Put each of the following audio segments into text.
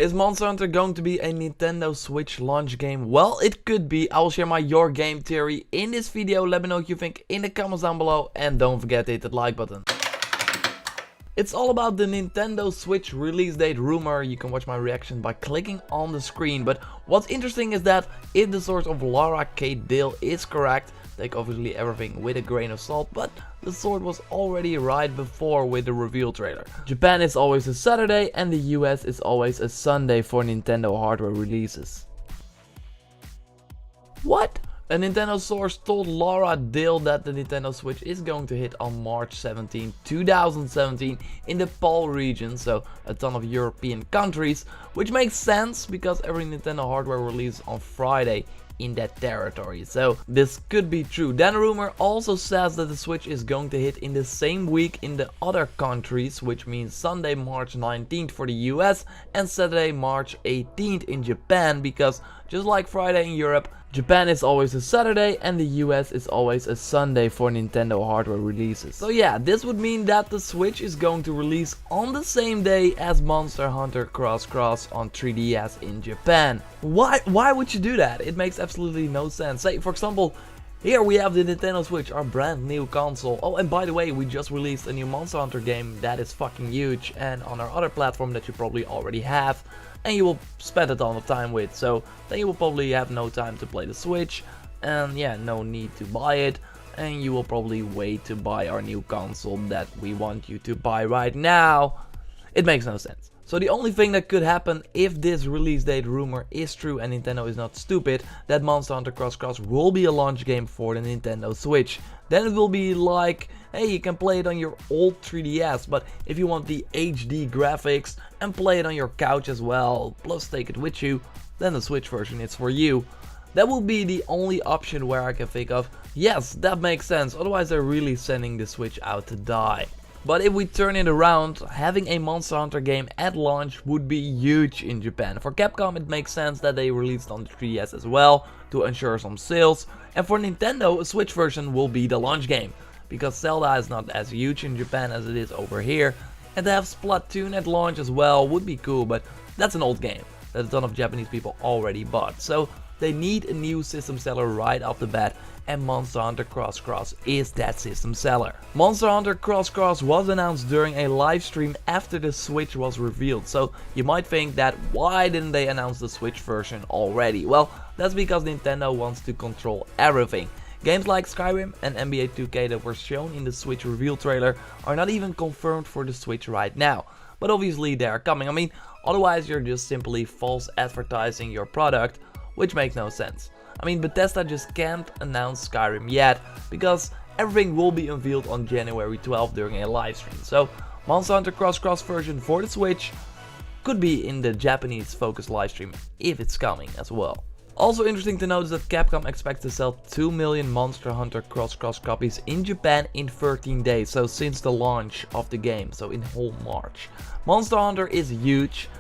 Is Monster Hunter going to be a Nintendo Switch launch game? Well, it could be. I will share my Your Game theory in this video. Let me know what you think in the comments down below. And don't forget to hit that like button. It's all about the Nintendo Switch release date rumor. You can watch my reaction by clicking on the screen. But what's interesting is that if the source of Lara K. Dale is correct, take obviously everything with a grain of salt, but the sword was already right before with the reveal trailer. Japan is always a Saturday and the US is always a Sunday for Nintendo hardware releases. What? A Nintendo source told Lara Dale that the Nintendo Switch is going to hit on March 17, 2017 in the PAL region, so a ton of European countries, which makes sense because every Nintendo hardware releases on Friday in that territory, so this could be true. Then rumor also says that the Switch is going to hit in the same week in the other countries, which means Sunday March 19th for the US and Saturday March 18th in Japan, because just like Friday in Europe, Japan is always a Saturday and the US is always a Sunday for Nintendo hardware releases. So yeah, this would mean that the Switch is going to release on the same day as Monster Hunter Cross Cross on 3DS in Japan. Why would you do that? It makes absolutely no sense. Say for example, here we have the Nintendo Switch, our brand new console. Oh, and by the way, we just released a new Monster Hunter game that is fucking huge and on our other platform that you probably already have and you will spend a ton of time with, so then you will probably have no time to play the Switch and yeah, no need to buy it, and you will probably wait to buy our new console that we want you to buy right now. It makes no sense. So the only thing that could happen if this release date rumor is true and Nintendo is not stupid, that Monster Hunter Cross Cross will be a launch game for the Nintendo Switch. Then it will be like, hey, you can play it on your old 3DS, but if you want the HD graphics and play it on your couch as well, plus take it with you, then the Switch version is for you. That will be the only option where I can think of, yes, that makes sense, otherwise they're really sending the Switch out to die. But if we turn it around, having a Monster Hunter game at launch would be huge in Japan. For Capcom it makes sense that they released on the 3DS as well to ensure some sales. And for Nintendo, a Switch version will be the launch game, because Zelda is not as huge in Japan as it is over here. And to have Splatoon at launch as well would be cool, but that's an old game that a ton of Japanese people already bought. So they need a new system seller right off the bat, and Monster Hunter Cross Cross is that system seller. Monster Hunter Cross Cross was announced during a live stream after the Switch was revealed, so you might think that why didn't they announce the Switch version already? Well, that's because Nintendo wants to control everything. Games like Skyrim and NBA 2K that were shown in the Switch reveal trailer are not even confirmed for the Switch right now, but obviously they are coming. I mean, otherwise you're just simply false advertising your product, which makes no sense. I mean, Bethesda just can't announce Skyrim yet, because everything will be unveiled on January 12th during a live stream. So Monster Hunter Cross Cross version for the Switch could be in the Japanese focused live stream if it's coming as well. Also interesting to note is that Capcom expects to sell 2 million Monster Hunter Cross Cross copies in Japan in 13 days, so since the launch of the game, so in whole March. Monster Hunter is huge,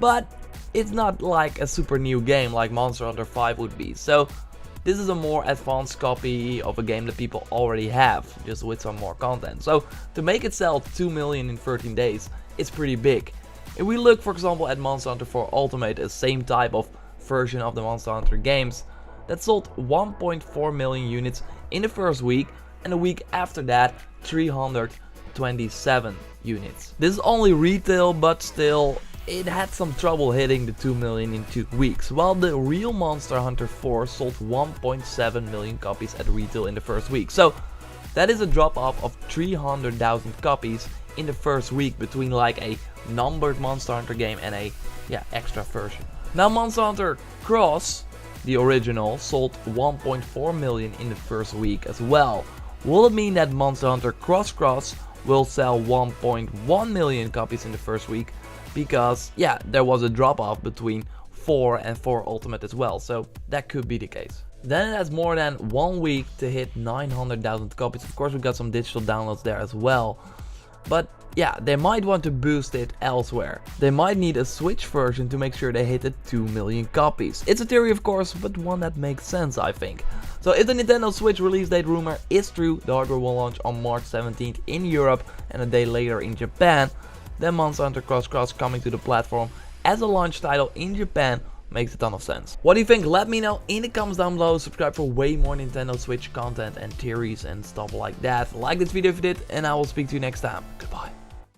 but it's not like a super new game like Monster Hunter 5 would be, so this is a more advanced copy of a game that people already have, just with some more content. So to make it sell 2 million in 13 days, it's pretty big. If we look for example at Monster Hunter 4 Ultimate, a same type of version of the Monster Hunter games, that sold 1.4 million units in the first week, and a week after that 327 units. This is only retail, but still it had some trouble hitting the 2 million in 2 weeks, while the real Monster Hunter 4 sold 1.7 million copies at retail in the first week. So that is a drop off of 300,000 copies in the first week between like a numbered Monster Hunter game and a extra version. Now Monster Hunter Cross, the original, sold 1.4 million in the first week as well. Will it mean that Monster Hunter Cross Cross will sell 1.1 million copies in the first week? Because yeah, there was a drop off between 4 and 4 Ultimate as well, so that could be the case. Then it has more than 1 week to hit 900,000 copies. Of course we got some digital downloads there as well, but yeah, they might want to boost it elsewhere. They might need a Switch version to make sure they hit the 2 million copies. It's a theory of course, but one that makes sense I think. So if the Nintendo Switch release date rumor is true, the hardware will launch on March 17th in Europe and a day later in Japan. Then Monster Hunter Cross Cross coming to the platform as a launch title in Japan makes a ton of sense. What do you think? Let me know in the comments down below. Subscribe for way more Nintendo Switch content and theories and stuff like that. Like this video if you did, and I will speak to you next time. Goodbye.